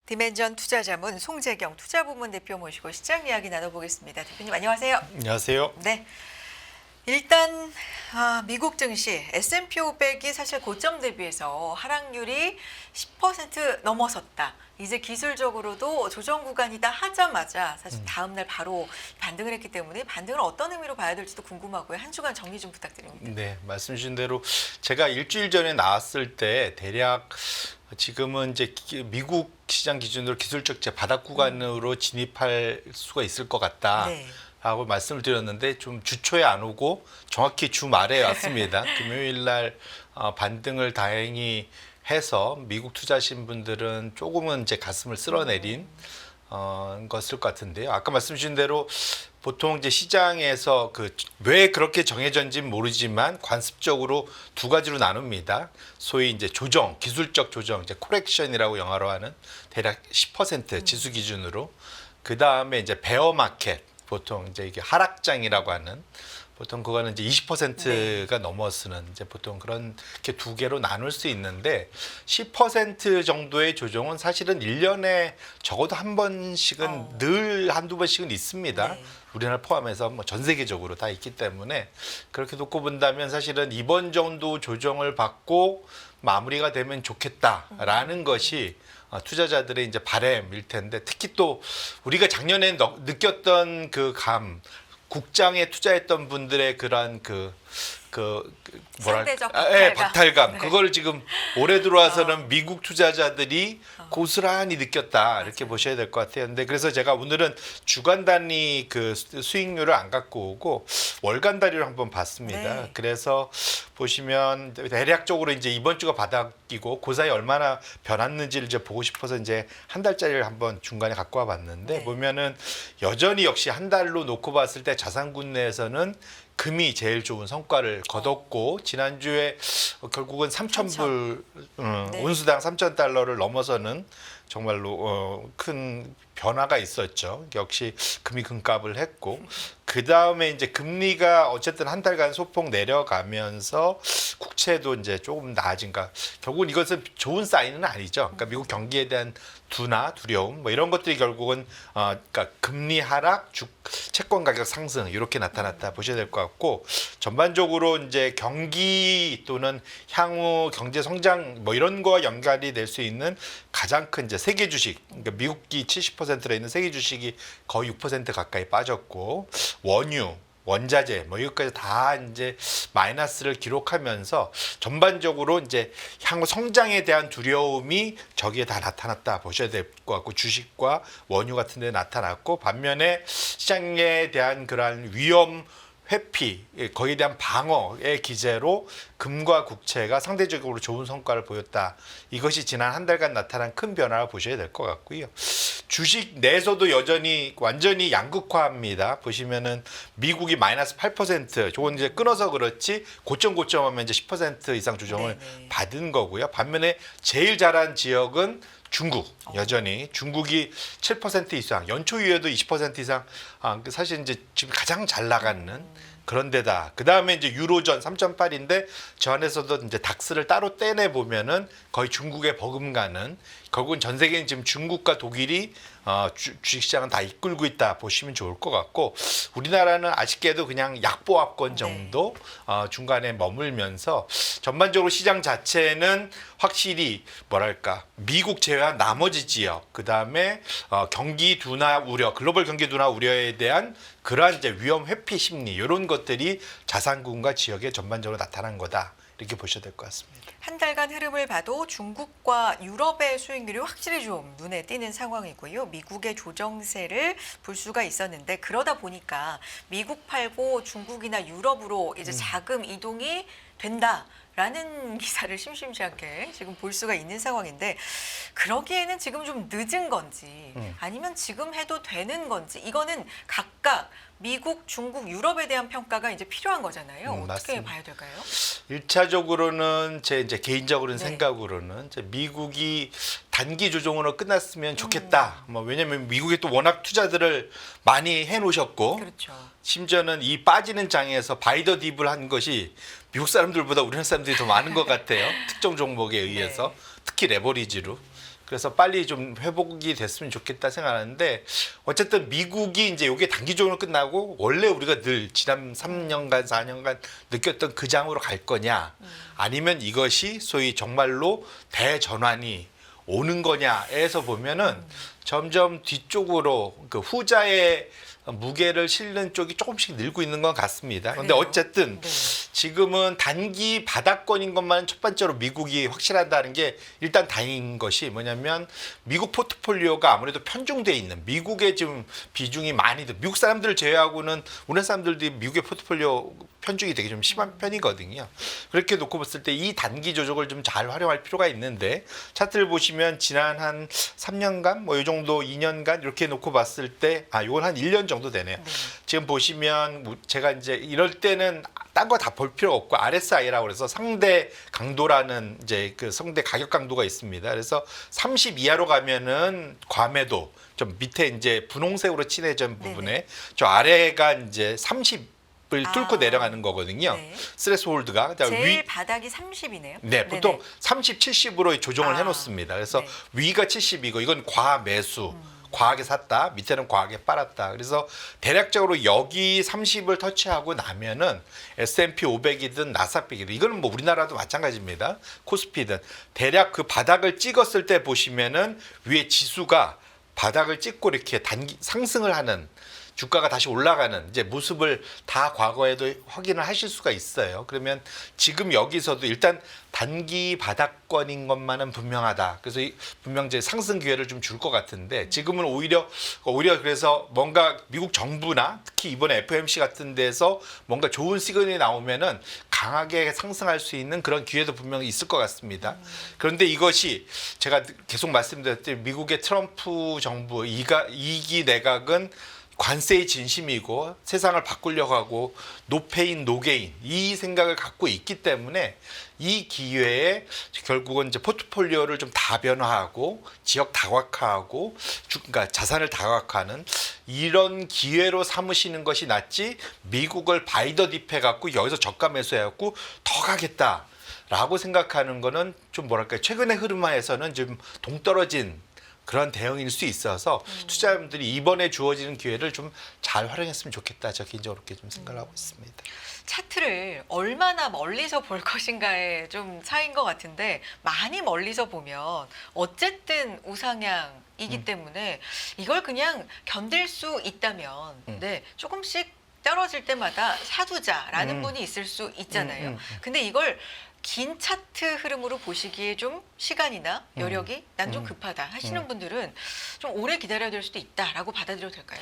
디멘전 투자자문 송재경 투자부문 대표 모시고 시장 이야기 나눠보겠습니다. 대표님 안녕하세요. 안녕하세요. 네. 일단 미국 증시 S&P 500이 사실 고점 대비해서 하락률이 10% 넘어섰다. 이제 기술적으로도 조정 구간이다 하자마자 사실 다음 날 바로 반등을 했기 때문에 반등을 어떤 의미로 봐야 될지도 궁금하고요. 한 주간 정리 좀 부탁드립니다. 네, 말씀 주신 대로 제가 일주일 전에 나왔을 때 대략 지금은 이제 미국 시장 기준으로 기술적 바닥 구간으로 진입할 수가 있을 것 같다. 네. 라고 말씀을 드렸는데 좀 주초에 안 오고 정확히 주말에 왔습니다. 금요일 날 반등을 다행히 해서 미국 투자하신 분들은 조금은 이제 가슴을 쓸어내린 것일 것 같은데요. 아까 말씀 주신 대로 보통 이제 시장에서 왜 그렇게 정해졌는지는 모르지만 관습적으로 두 가지로 나눕니다. 소위 이제 조정, 기술적 조정, 이제 코렉션이라고 영어로 하는 대략 10% 지수 기준으로. 그 다음에 이제 베어 마켓, 보통 이제 이게 하락장이라고 하는, 보통 그거는 이제 20%가 넘어서는 이제 보통 그렇게 두 개로 나눌 수 있는데 10% 정도의 조정은 사실은 1년에 적어도 한 번씩은 늘 한두 번씩은 있습니다. 네. 우리나라 포함해서 뭐 전 세계적으로 다 있기 때문에 그렇게 놓고 본다면 사실은 이번 정도 조정을 받고 마무리가 되면 좋겠다라는 것이 투자자들의 이제 바람일 텐데, 특히 또 우리가 작년에 느꼈던 국장에 투자했던 분들의 그런 상대적 박탈감. 네. 그걸 지금 올해 들어와서는 미국 투자자들이 고스란히 느꼈다, 이렇게 보셔야 될 것 같아요. 근데 그래서 제가 오늘은 주간 단위 수익률을 안 갖고 오고 월간 단위로 한번 봤습니다. 네. 그래서 보시면 대략적으로 이제 이번 주가 바닥이고 그 사이 얼마나 변했는지를 이제 보고 싶어서 이제 한 달짜리를 한번 중간에 갖고 와봤는데, 네. 보면은 여전히 역시 한 달로 놓고 봤을 때 자산군 내에서는 금이 제일 좋은 성과를 거뒀고, 지난주에 결국은 3,000불, 네. 온수당 3,000달러를 넘어서는 정말로 큰 변화가 있었죠. 역시 금이 금값을 했고, 그 다음에 이제 금리가 어쨌든 한 달간 소폭 내려가면서 국채도 이제 조금 나아진가. 결국은 이것은 좋은 사인은 아니죠. 그러니까 미국 경기에 대한 두려움, 뭐 이런 것들이 결국은 그러니까 금리 하락, 채권 가격 상승 이렇게 나타났다 보셔야 될 것 같고, 전반적으로 이제 경기 또는 향후 경제 성장 뭐 이런 거와 연관이 될 수 있는 가장 큰 이제 세계 주식, 그러니까 미국이 70%로 있는 세계 주식이 거의 6% 가까이 빠졌고, 원유, 원자재 뭐 이것까지 다 이제 마이너스를 기록하면서 전반적으로 이제 향후 성장에 대한 두려움이 저기에 다 나타났다 보셔야 될 것 같고, 주식과 원유 같은 데 나타났고, 반면에 시장에 대한 그러한 위험 회피, 거기에 대한 방어의 기제로 금과 국채가 상대적으로 좋은 성과를 보였다. 이것이 지난 한 달간 나타난 큰 변화를 보셔야 될 것 같고요. 주식 내에서도 여전히 완전히 양극화입니다. 보시면은 미국이 마이너스 8%, 저건 이제 끊어서 그렇지 고점하면 이제 10% 이상 조정을 네네. 받은 거고요. 반면에 제일 잘한 지역은 중국, 여전히 중국이 7% 이상, 연초 이후에도 20% 이상, 사실 이제 지금 가장 잘 나가는 그런 데다. 그 다음에 이제 유로존 3.8인데 저 안에서도 이제 닥스를 따로 떼내 보면은 거의 중국에 버금가는, 결국은 전 세계는 지금 중국과 독일이 주식시장은 다 이끌고 있다 보시면 좋을 것 같고, 우리나라는 아쉽게도 그냥 약보합권 정도 중간에 머물면서 전반적으로 시장 자체는 확실히 뭐랄까 미국 제외한 나머지 지역, 그 다음에 경기 둔화 우려, 글로벌 경기 둔화 우려에 대한 그러한 이제 위험 회피 심리, 이런 것들이 자산군과 지역에 전반적으로 나타난 거다, 이렇게 보셔야 될 것 같습니다. 한 달간 흐름을 봐도 중국과 유럽의 수익률이 확실히 좀 눈에 띄는 상황이고요. 미국의 조정세를 볼 수가 있었는데, 그러다 보니까 미국 팔고 중국이나 유럽으로 이제 자금 이동이 된다라는 기사를 심심치 않게 지금 볼 수가 있는 상황인데, 그러기에는 지금 좀 늦은 건지 아니면 지금 해도 되는 건지, 이거는 각각 미국, 중국, 유럽에 대한 평가가 이제 필요한 거잖아요. 어떻게 맞습니다. 봐야 될까요? 1차적으로는 제 이제 개인적으로는 네. 생각으로는 이제 미국이 단기 조정으로 끝났으면 좋겠다. 뭐 왜냐면 미국이 또 워낙 투자들을 많이 해 놓으셨고, 그렇죠. 심지어는 이 빠지는 장에서 바이더 딥을 한 것이 미국 사람들보다 우리나라 사람들이 더 많은 것 같아요. 특정 종목에 의해서, 특히 레버리지로. 그래서 빨리 좀 회복이 됐으면 좋겠다 생각하는데 어쨌든 미국이 이제 이게 단기적으로 끝나고 원래 우리가 늘 지난 3년간 4년간 느꼈던 그 장으로 갈 거냐 아니면 이것이 소위 정말로 대전환이 오는 거냐에서 보면은 점점 뒤쪽으로 그 후자의 무게를 실는 쪽이 조금씩 늘고 있는 것 같습니다. 그런데 그래요? 어쨌든 네. 지금은 단기 바닥권인 것만 첫 번째로 미국이 확실하다는 게 일단 다행인 것이 뭐냐면 미국 포트폴리오가 아무래도 편중돼 있는 미국의 지금 비중이 많이 미국 사람들을 제외하고는 우리나라 사람들도 미국의 포트폴리오 편중이 되게 좀 심한 편이거든요. 그렇게 놓고 봤을 때 이 단기 조정을 좀 잘 활용할 필요가 있는데 차트를 보시면 지난 한 3년간 뭐 이 정도 2년간 이렇게 놓고 봤을 때 이건 한 1년 정도 되네요. 네. 지금 보시면 제가 이제 이럴 때는 딴 거 다 볼 필요 없고 RSI라고 해서 상대 강도라는 이제 그 상대 가격 강도가 있습니다. 그래서 30 이하로 가면은 과매도 좀 밑에 이제 분홍색으로 칠해진 부분에 저 아래가 이제 30을 뚫고 내려가는 거거든요. 네. 스레스홀드가 제일 바닥이 30이네요. 네, 보통 30, 70으로 조정을 해놓습니다. 그래서 네. 위가 70이고 이건 과매수. 과하게 샀다, 밑에는 과하게 빨았다. 그래서 대략적으로 여기 30을 터치하고 나면은 S&P 500이든 나스닥이든 이거는 뭐 우리나라도 마찬가지입니다. 코스피든 대략 그 바닥을 찍었을 때 보시면은 위에 지수가 바닥을 찍고 이렇게 단기 상승을 하는 주가가 다시 올라가는 이제 모습을 다 과거에도 확인을 하실 수가 있어요. 그러면 지금 여기서도 일단 단기 바닥권인 것만은 분명하다. 그래서 분명 이제 상승 기회를 좀 줄 것 같은데 지금은 오히려 그래서 뭔가 미국 정부나 특히 이번에 FOMC 같은 데서 뭔가 좋은 시그널이 나오면은 강하게 상승할 수 있는 그런 기회도 분명히 있을 것 같습니다. 그런데 이것이 제가 계속 말씀드렸듯이 미국의 트럼프 정부 2기 내각은 관세의 진심이고 세상을 바꾸려고 하고 노페인 노게인 이 생각을 갖고 있기 때문에 이 기회에 결국은 이제 포트폴리오를 좀 다변화하고 지역 다각화하고 그러니까 자산을 다각화하는 이런 기회로 삼으시는 것이 낫지 미국을 바이더 딥해 갖고 여기서 저가 매수해 갖고 더 가겠다라고 생각하는 거는 좀 뭐랄까요 최근의 흐름화에서는 좀 동떨어진 그런 대응일 수 있어서 투자자분들이 이번에 주어지는 기회를 좀 잘 활용했으면 좋겠다. 저 개인적으로 그렇게 좀 생각을 하고 있습니다. 차트를 얼마나 멀리서 볼 것인가에 좀 차이인 것 같은데 많이 멀리서 보면 어쨌든 우상향이기 때문에 이걸 그냥 견딜 수 있다면 네, 조금씩 떨어질 때마다 사두자라는 분이 있을 수 있잖아요. 근데 이걸 긴 차트 흐름으로 보시기에 좀 시간이나 여력이 난 좀 급하다 하시는 분들은 좀 오래 기다려야 될 수도 있다라고 받아들여도 될까요?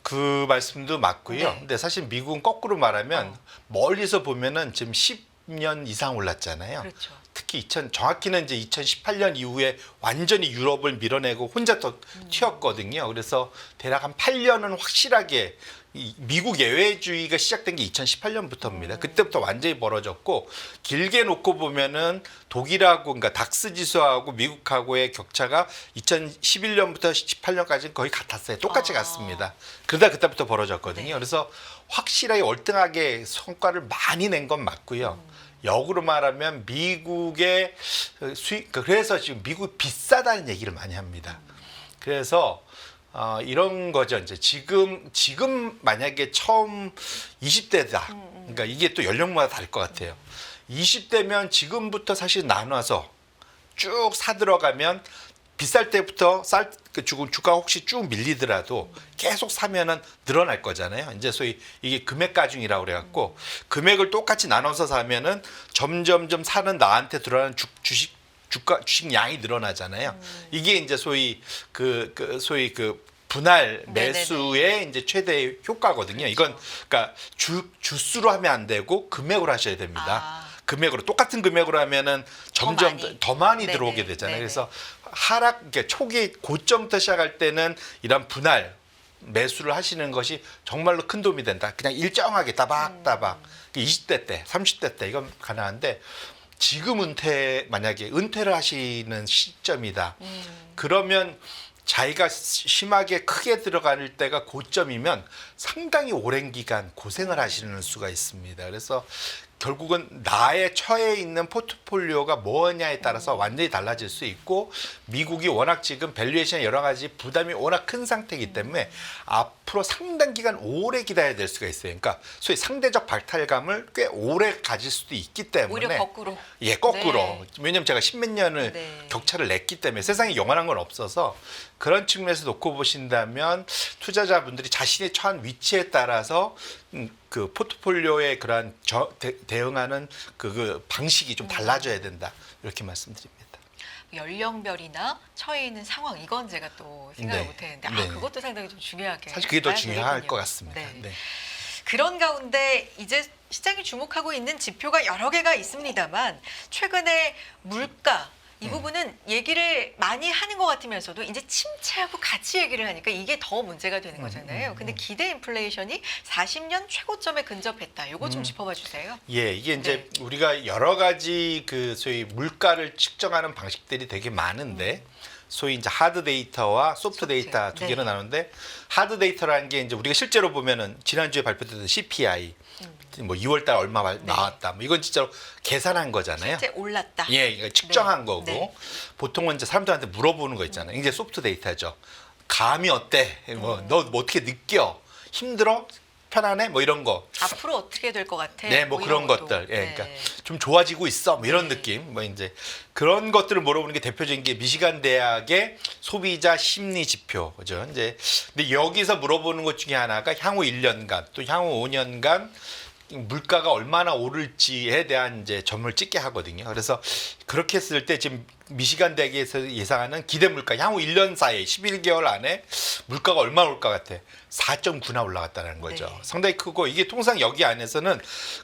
그 말씀도 맞고요. 네. 근데 사실 미국은 거꾸로 말하면 멀리서 보면은 지금 10년 이상 올랐잖아요. 그렇죠. 특히 정확히는 이제 2018년 이후에 완전히 유럽을 밀어내고 혼자 더 튀었거든요. 그래서 대략 한 8년은 확실하게 이 미국 예외주의가 시작된 게 2018년부터입니다. 그때부터 완전히 벌어졌고 길게 놓고 보면은 독일하고 그러니까 닥스 지수하고 미국하고의 격차가 2011년부터 18년까지는 거의 같았어요. 똑같이 같습니다. 그러다 그때부터 벌어졌거든요. 네. 그래서 확실하게 월등하게 성과를 많이 낸 건 맞고요. 역으로 말하면 미국의 수익 그래서 지금 미국 비싸다는 얘기를 많이 합니다. 그래서 이런 거죠. 이제 지금 만약에 처음 20대다. 그러니까 이게 또 연령마다 다를 것 같아요. 20대면 지금부터 사실 나눠서 쭉 사들어가면 비쌀 때부터 주가 혹시 쭉 밀리더라도 계속 사면은 늘어날 거잖아요. 이제 소위 이게 금액 가중이라고 그래갖고 금액을 똑같이 나눠서 사면은 점점점 사는 나한테 들어가는 주식 양이 늘어나잖아요. 이게 이제 소위 소위 분할 매수의 이제 최대 효과거든요. 이건 그러니까 주수로 하면 안 되고 금액으로 하셔야 됩니다. 금액으로 똑같은 금액으로 하면은 점점 더 많이 들어오게 되잖아요. 그래서 그러니까 초기 고점부터 시작할 때는 이런 분할 매수를 하시는 것이 정말로 큰 도움이 된다. 그냥 일정하게 따박따박 20대 때, 30대 때 이건 가능한데 지금 만약에 은퇴를 하시는 시점이다. 그러면 자기가 심하게 크게 들어갈 때가 고점이면 상당히 오랜 기간 고생을 하시는 수가 있습니다. 그래서 결국은 나의 처해 있는 포트폴리오가 뭐냐에 따라서 완전히 달라질 수 있고 미국이 워낙 지금 밸류에이션 여러 가지 부담이 워낙 큰 상태이기 때문에 앞으로 상당 기간 오래 기다려야 될 수가 있어요. 그러니까 소위 상대적 박탈감을 꽤 오래 가질 수도 있기 때문에 오히려 거꾸로. 예, 거꾸로. 네. 왜냐면 제가 십몇 년을 네. 격차를 냈기 때문에 세상에 영원한 건 없어서 그런 측면에서 놓고 보신다면 투자자분들이 자신의 처한 위치에 따라서 그 포트폴리오의 그러한 대응하는 그 방식이 좀 달라져야 된다. 이렇게 말씀드립니다. 연령별이나 처해 있는 상황 이건 제가 또 생각을 네. 못했는데 네. 그것도 상당히 좀 중요하게 사실 그게 더 봐야 중요할 되겠군요. 것 같습니다. 네. 네. 그런 가운데 이제 시장이 주목하고 있는 지표가 여러 개가 있습니다만 최근에 물가 이 부분은 얘기를 많이 하는 것 같으면서도 이제 침체하고 같이 얘기를 하니까 이게 더 문제가 되는 거잖아요. 근데 기대 인플레이션이 40년 최고점에 근접했다. 요거 좀 짚어봐 주세요. 예, 이게 이제 우리가 여러 가지 그 소위 물가를 측정하는 방식들이 되게 많은데 소위 이제 하드 데이터와 소프트 데이터 두 개로 네. 나누는데 하드 데이터라는 게 이제 우리가 실제로 보면은 지난주에 발표됐던 CPI 뭐 2월 달 얼마 나왔다. 뭐 이건 진짜로 계산한 거잖아요. 실제 올랐다. 예, 이거 측정한 네. 거고 네. 보통은 이제 사람들한테 물어보는 거 있잖아요. 이제 소프트 데이터죠. 감이 어때? 뭐 너 뭐 어떻게 느껴? 힘들어? 편안해? 뭐 이런 거. 앞으로 어떻게 될 것 같아? 네, 뭐 이런 그런 것도. 것들. 예, 네. 그러니까 좀 좋아지고 있어. 뭐 이런 네. 느낌. 뭐 이제 그런 것들을 물어보는 게 대표적인 게 미시간 대학의 소비자 심리 지표죠. 이제 근데 여기서 물어보는 것 중에 하나가 향후 1년간 또 향후 5년간 물가가 얼마나 오를지에 대한 이제 점을 찍게 하거든요. 그래서 그렇게 했을 때 지금 미시간 대학에서 예상하는 기대 물가 향후 1년 사이에 11개월 안에 물가가 얼마 올 것 같아? 4.9나 올라갔다는 거죠. 네. 상당히 크고 이게 통상 여기 안에서는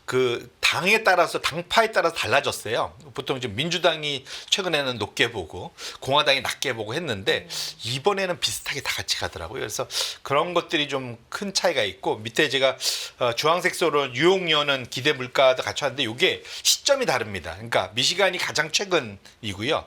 그 당에 따라서 당파에 따라서 달라졌어요. 보통 지금 민주당이 최근에는 높게 보고 공화당이 낮게 보고 했는데 이번에는 비슷하게 다 같이 가더라고요. 그래서 그런 것들이 좀 큰 차이가 있고 밑에 제가 주황색소로 뉴욕연은 기대 물가도 같이 왔는데 이게 시점이 다릅니다. 그러니까 미시간이 가장 최근이고요.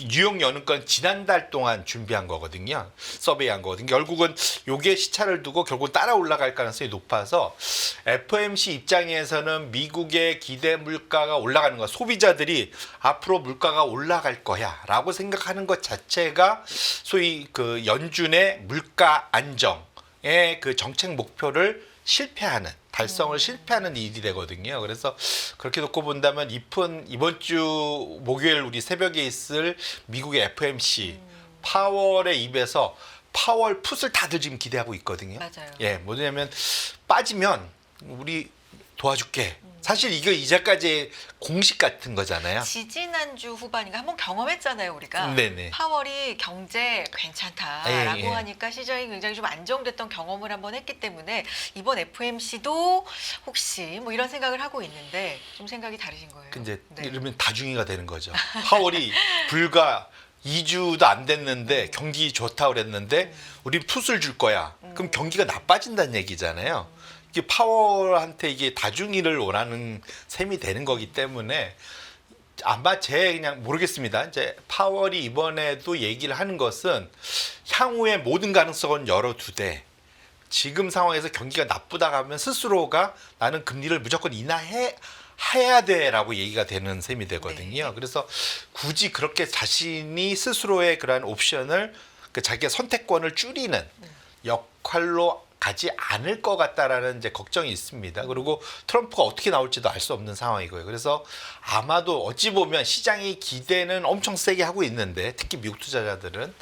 뉴욕 여는 건 지난달 동안 준비한 거거든요. 서베이한 거거든요. 결국은 요게 시차를 두고 결국 따라 올라갈 가능성이 높아서 FOMC 입장에서는 미국의 기대 물가가 올라가는 거, 소비자들이 앞으로 물가가 올라갈 거야라고 생각하는 것 자체가 소위 그 연준의 물가 안정의 그 정책 목표를 실패하는 달성을 실패하는 일이 되거든요. 그래서 그렇게 놓고 본다면 이번 주 목요일 우리 새벽에 있을 미국의 FOMC 파월의 입에서 파월 풋을 다들 지금 기대하고 있거든요. 맞아요. 예, 뭐냐면 빠지면 우리 도와줄게. 사실 이거 이제까지 공식 같은 거잖아요. 지지난주 후반인가 한번 경험했잖아요, 우리가. 네네. 파월이 경제 괜찮다라고 예, 예. 하니까 시장이 굉장히 좀 안정됐던 경험을 한번 했기 때문에 이번 FOMC도 혹시 뭐 이런 생각을 하고 있는데 좀 생각이 다르신 거예요. 근데 네. 이러면 다중이가 되는 거죠. 파월이 불과 2주도 안 됐는데 경기 좋다고 그랬는데 우린 풋을 줄 거야. 그럼 경기가 나빠진다는 얘기잖아요. 이게 파월한테 이게 다중이를 원하는 셈이 되는 거기 때문에 아마 그냥 모르겠습니다. 이제 파월이 이번에도 얘기를 하는 것은 향후의 모든 가능성은 열어두되 지금 상황에서 경기가 나쁘다 하면 스스로가 나는 금리를 무조건 해야 돼라고 얘기가 되는 셈이 되거든요. 그래서 굳이 그렇게 자신이 스스로의 그러한 옵션을 자기의 선택권을 줄이는 역할로 가지 않을 것 같다라는 이제 걱정이 있습니다. 그리고 트럼프가 어떻게 나올지도 알 수 없는 상황이고요. 그래서 아마도 어찌 보면 시장이 기대는 엄청 세게 하고 있는데 특히 미국 투자자들은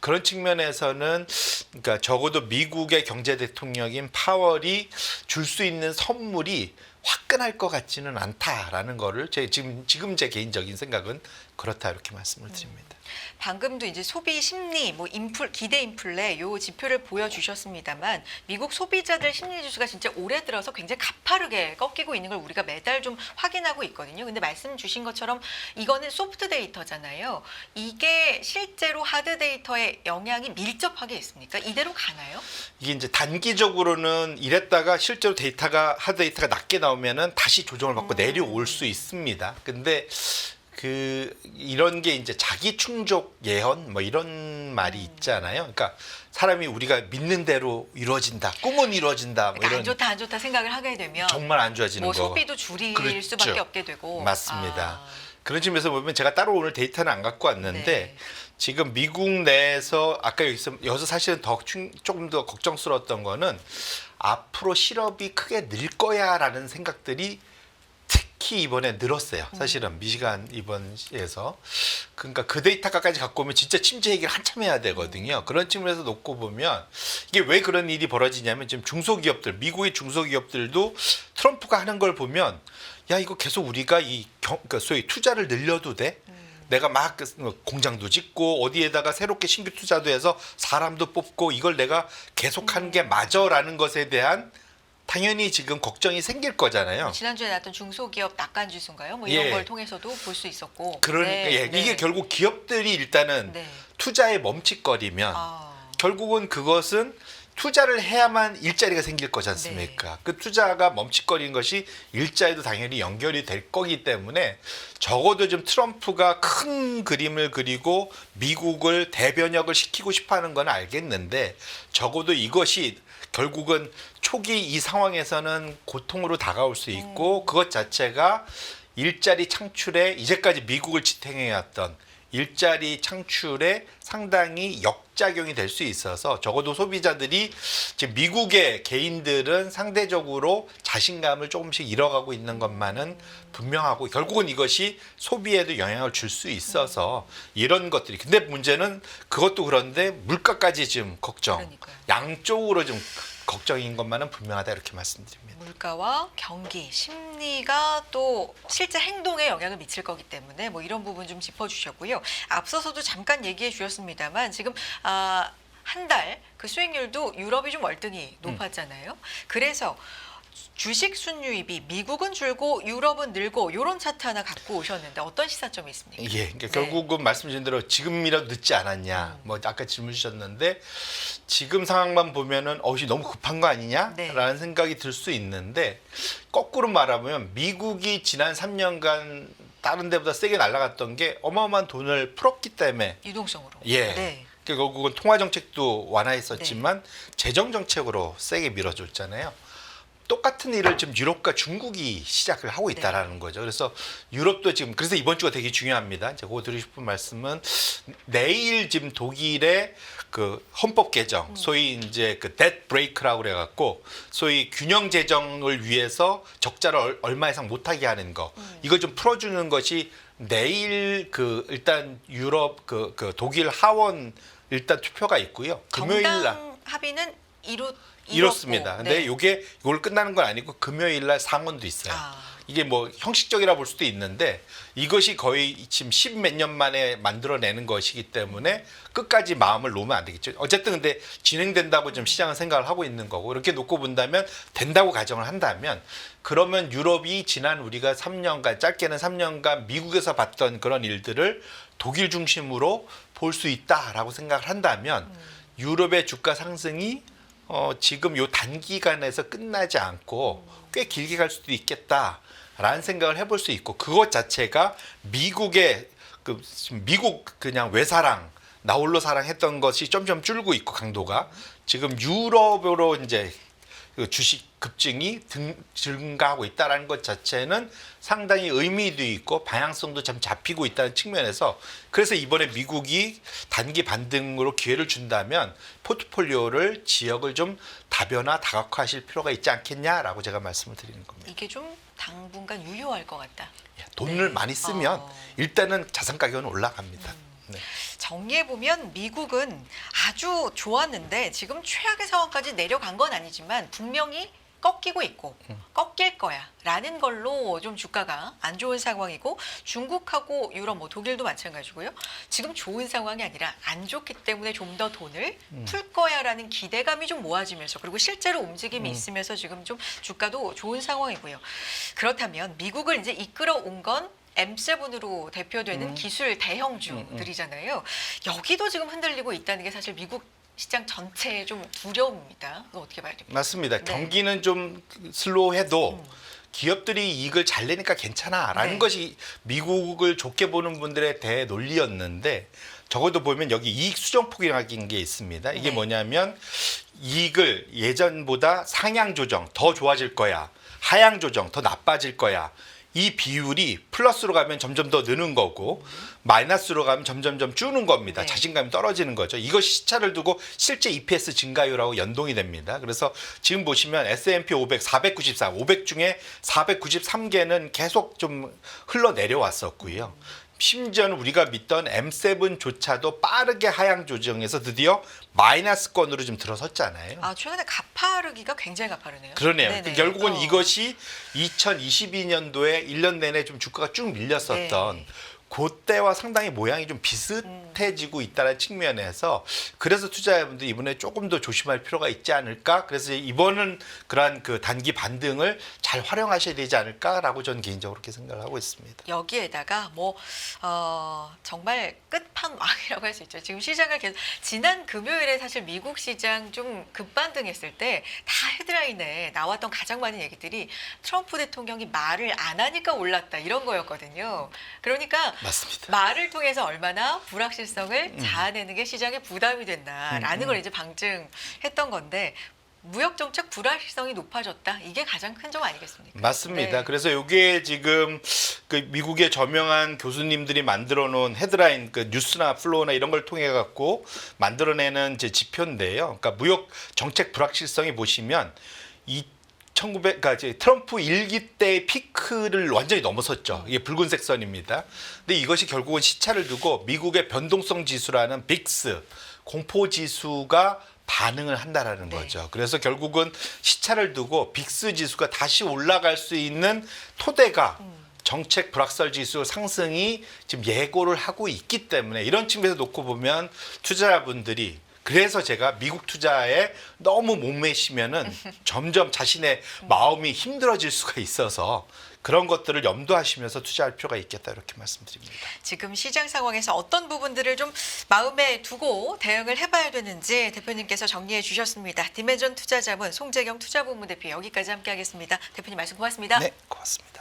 그런 측면에서는 그러니까 적어도 미국의 경제 대통령인 파월이 줄 수 있는 선물이 화끈할 것 같지는 않다라는 거를 지금 제 개인적인 생각은 그렇다 이렇게 말씀을 드립니다. 방금도 이제 소비 심리, 뭐 기대 인플레 요 지표를 보여주셨습니다만 미국 소비자들 심리 지수가 진짜 올해 들어서 굉장히 가파르게 꺾이고 있는 걸 우리가 매달 좀 확인하고 있거든요. 근데 말씀 주신 것처럼 이거는 소프트 데이터잖아요. 이게 실제로 하드 데이터에 영향이 밀접하게 있습니까? 이대로 가나요? 이게 이제 단기적으로는 이랬다가 실제로 하드 데이터가 낮게 나오면은 다시 조정을 받고 내려올 수 있습니다. 근데 이런 게 이제 자기 충족 예언 뭐 이런 말이 있잖아요. 그러니까 사람이 우리가 믿는 대로 이루어진다, 꿈은 이루어진다, 뭐 그러니까 이런 안 좋다 안 좋다 생각을 하게 되면 정말 안 좋아지는 뭐 거. 소비도 줄일 그렇죠. 수밖에 없게 되고. 맞습니다. 아, 그런 측면에서 보면 제가 따로 오늘 데이터는 안 갖고 왔는데 네. 지금 미국 내에서 아까 여기서 사실은 조금 더 걱정스러웠던 거는 앞으로 실업이 크게 늘 거야라는 생각들이 특히 이번에 늘었어요. 사실은 미시간 이번에서 그러니까 그 데이터까지 갖고 오면 진짜 침체 얘기를 한참 해야 되거든요. 그런 측면에서 놓고 보면 이게 왜 그런 일이 벌어지냐면 지금 중소기업들, 미국의 중소기업들도 트럼프가 하는 걸 보면 야 이거 계속 우리가 그러니까 소위 투자를 늘려도 돼? 내가 막 공장도 짓고 어디에다가 새롭게 신규 투자도 해서 사람도 뽑고 이걸 내가 계속하는 게 맞아라는 것에 대한 당연히 지금 걱정이 생길 거잖아요. 지난주에 나왔던 중소기업 낙관 지수인가요? 뭐 이런 예. 걸 통해서도 볼 수 있었고. 그러니까 네, 예, 네. 이게 결국 기업들이 일단은 네. 투자에 멈칫거리면 아, 결국은 그것은 투자를 해야만 일자리가 생길 거지 않습니까? 네. 그 투자가 멈칫거리는 것이 일자리도 당연히 연결이 될 거기 때문에 적어도 좀 트럼프가 큰 그림을 그리고 미국을 대변역을 시키고 싶어하는 건 알겠는데 적어도 이것이 결국은 초기 이 상황에서는 고통으로 다가올 수 있고 그것 자체가 일자리 창출에 이제까지 미국을 지탱해왔던 일자리 창출에 상당히 역작용이 될 수 있어서 적어도 소비자들이 지금 미국의 개인들은 상대적으로 자신감을 조금씩 잃어가고 있는 것만은 분명하고 결국은 이것이 소비에도 영향을 줄 수 있어서 이런 것들이 근데 문제는 그것도 그런데 물가까지 지금 걱정 그러니까요. 양쪽으로 좀 걱정인 것만은 분명하다 이렇게 말씀드립니다. 물가와 경기, 심리가 또 실제 행동에 영향을 미칠 거기 때문에 뭐 이런 부분 좀 짚어주셨고요. 앞서서도 잠깐 얘기해 주셨습니다만 지금 한 달 그 수익률도 유럽이 좀 월등히 높았잖아요. 그래서 주식 순유입이 미국은 줄고 유럽은 늘고 이런 차트 하나 갖고 오셨는데 어떤 시사점이 있습니까? 예, 그러니까 네. 결국은 말씀드린 대로 지금이라도 늦지 않았냐. 뭐 아까 질문 주셨는데 지금 상황만 보면은 너무 급한 거 아니냐라는 네. 생각이 들 수 있는데 거꾸로 말하면 미국이 지난 3년간 다른 데보다 세게 날아갔던 게 어마어마한 돈을 풀었기 때문에 유동성으로. 예. 네. 그러니까 결국은 통화 정책도 완화했었지만 재정 정책으로 세게 밀어줬잖아요. 똑같은 일을 지금 유럽과 중국이 시작을 하고 있다라는 거죠. 그래서 유럽도 지금 그래서 이번 주가 되게 중요합니다. 제가 그거 드리고 싶은 말씀은 내일 지금 독일의 그 헌법 개정, 소위 이제 그 debt break라고 그래갖고 소위 균형 재정을 위해서 적자를 얼마 이상 못하게 하는 거 이걸 좀 풀어주는 것이 내일 그 일단 유럽 그 독일 하원 일단 투표가 있고요. 금요일 날. 정당 합의는 이렇습니다. 근데 네. 이걸 끝나는 건 아니고 금요일 날 상원도 있어요. 이게 뭐 형식적이라 볼 수도 있는데 이것이 거의 지금 10 몇 년 만에 만들어내는 것이기 때문에 끝까지 마음을 놓으면 안 되겠죠. 어쨌든 근데 진행된다고 좀 시장은 생각을 하고 있는 거고 이렇게 놓고 본다면 된다고 가정을 한다면 그러면 유럽이 지난 우리가 3년간 짧게는 3년간 미국에서 봤던 그런 일들을 독일 중심으로 볼 수 있다라고 생각을 한다면 유럽의 주가 상승이 지금 요 단기간에서 끝나지 않고 꽤 길게 갈 수도 있겠다라는 생각을 해볼 수 있고 그것 자체가 미국의 미국 그냥 외사랑 나홀로 사랑했던 것이 점점 줄고 있고 강도가 지금 유럽으로 이제 그 주식 급증이 증가하고 있다는 것 자체는 상당히 의미도 있고 방향성도 좀 잡히고 있다는 측면에서 그래서 이번에 미국이 단기 반등으로 기회를 준다면 포트폴리오를 지역을 좀 다변화 다각화하실 필요가 있지 않겠냐라고 제가 말씀을 드리는 겁니다. 이게 좀 당분간 유효할 것 같다. 돈을 네. 많이 쓰면 일단은 자산 가격은 올라갑니다. 네. 정리해보면 미국은 아주 좋았는데 지금 최악의 상황까지 내려간 건 아니지만 분명히 꺾이고 있고 꺾일 거야 라는 걸로 좀 주가가 안 좋은 상황이고 중국하고 유럽 뭐 독일도 마찬가지고요. 지금 좋은 상황이 아니라 안 좋기 때문에 좀 더 돈을 풀 거야 라는 기대감이 좀 모아지면서 그리고 실제로 움직임이 있으면서 지금 좀 주가도 좋은 상황이고요. 그렇다면 미국을 이제 이끌어온 건 M7으로 대표되는 기술 대형주들이잖아요. 여기도 지금 흔들리고 있다는 게 사실 미국 시장 전체의 좀 두려움입니다. 이거 어떻게 봐야 됩니까? 맞습니다. 네. 경기는 좀 슬로우해도 기업들이 이익을 잘 내니까 괜찮아라는 네. 것이 미국을 좋게 보는 분들의 대논리였는데 적어도 보면 여기 이익 수정폭이라는 게 있습니다. 이게 네. 뭐냐면 이익을 예전보다 상향 조정 더 좋아질 거야. 하향 조정 더 나빠질 거야. 이 비율이 플러스로 가면 점점 더 느는 거고 마이너스로 가면 점점점 줄는 겁니다. 네. 자신감이 떨어지는 거죠. 이것이 시차를 두고 실제 EPS 증가율하고 연동이 됩니다. 그래서 지금 보시면 S&P 500 494, 500 중에 493개는 계속 좀 흘러내려왔었고요. 심지어는 우리가 믿던 M7조차도 빠르게 하향 조정해서 드디어 마이너스권으로 좀 들어섰잖아요. 아, 최근에 가파르기가 굉장히 가파르네요. 그러네요. 네네. 결국은 이것이 2022년도에 1년 내내 좀 주가가 쭉 밀렸었던 네. 그때와 상당히 모양이 좀 비슷해지고 있다는 측면에서 그래서 투자자분들이 이번에 조금 더 조심할 필요가 있지 않을까? 그래서 이번은 그러한 그 단기 반등을 잘 활용하셔야 되지 않을까라고 저는 개인적으로 그렇게 생각을 하고 있습니다. 여기에다가 정말 끝판왕이라고 할 수 있죠. 지금 시장을 계속 지난 금요일에 사실 미국 시장 좀 급반등했을 때 다 헤드라인에 나왔던 가장 많은 얘기들이 트럼프 대통령이 말을 안 하니까 올랐다 이런 거였거든요. 그러니까 맞습니다. 말을 통해서 얼마나 불확실성을 자아내는 게 시장에 부담이 된다라는 걸 이제 방증했던 건데 무역 정책 불확실성이 높아졌다. 이게 가장 큰 점 아니겠습니까? 맞습니다. 네. 그래서 이게 지금 그 미국의 저명한 교수님들이 만들어 놓은 헤드라인 그 뉴스나 플로우나 이런 걸 통해 갖고 만들어내는 이제 지표인데요. 그러니까 무역 정책 불확실성이 보시면 그러니까 이제 트럼프 1기 때의 피크를 완전히 넘어섰죠. 이게 붉은색 선입니다. 근데 이것이 결국은 시차를 두고 미국의 변동성 지수라는 빅스 공포 지수가 반응을 한다라는 네. 거죠. 그래서 결국은 시차를 두고 빅스 지수가 다시 올라갈 수 있는 토대가 정책 불확설 지수 상승이 지금 예고를 하고 있기 때문에 이런 측면에서 놓고 보면 투자자분들이 그래서 제가 미국 투자에 너무 목매시면은 점점 자신의 마음이 힘들어질 수가 있어서 그런 것들을 염두하시면서 투자할 필요가 있겠다 이렇게 말씀드립니다. 지금 시장 상황에서 어떤 부분들을 좀 마음에 두고 대응을 해봐야 되는지 대표님께서 정리해 주셨습니다. 디멘전 투자자문 송재경 투자본부 대표 여기까지 함께하겠습니다. 대표님 말씀 고맙습니다. 네, 고맙습니다.